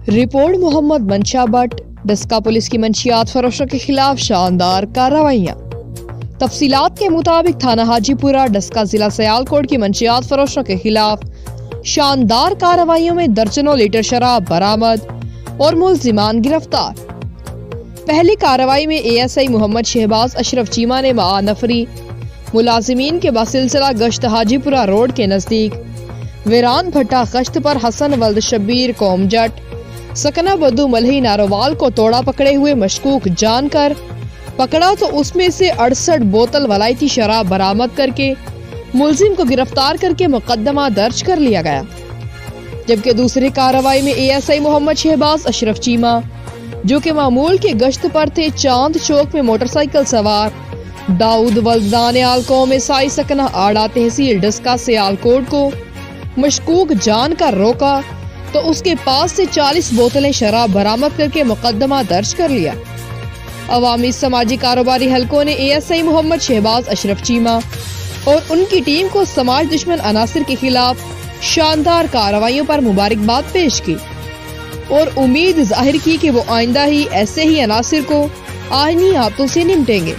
Report Mohammad मंशा Bhatt. Daska police की मंशियात फरोशों के खिलाफ शानदार कार्रवाइयाँ। तफसीलात के मुताबिक थाना हाजीपुरा डस्का जिला सियालकोट की मंशियात फरोशों के खिलाफ शानदार कार्रवाइयों में दर्जनों लीटर शराब बरामद और मुल्जिमान गिरफ्तार। पहली कार्रवाई में ASI मोहम्मद शहबाज अशरफ चीमा ने नफरी मुलाजिमीन के बासिलसिला गश्त हाजीपुरा रोड के नजदीक वीरान भट्टा गश्त पर हसन वल्द शब्बीर कौम जट सकना बद्दू मलही नारोवाल को तोड़ा पकड़े हुए मशकूक जानकर पकड़ा तो उसमें से 68 बोतल वलायती शराब बरामद करके मुलजिम को गिरफ्तार करके मुकदमा दर्ज कर लिया गया। जबकि दूसरी कार्रवाई में ASI मोहम्मद शहबाज अशरफ चीमा जो कि मामूल के गश्त पर थे, चांद चौक में मोटरसाइकिल सवार दाऊद वल्दान कौम ईसाई सकना आड़ा तहसील डस्का सियालकोट को मशकूक जानकर रोका तो उसके पास से 40 बोतलें शराब बरामद करके मुकदमा दर्ज कर लिया। अवामी समाजी कारोबारी हलकों ने ASI मोहम्मद शहबाज अशरफ चीमा और उनकी टीम को समाज दुश्मन अनासिर के खिलाफ शानदार कार्रवाइयों पर मुबारकबाद पेश की और उम्मीद जाहिर की कि वो आइंदा ही ऐसे ही अनासिर को आईनी हाथों से निपटेंगे।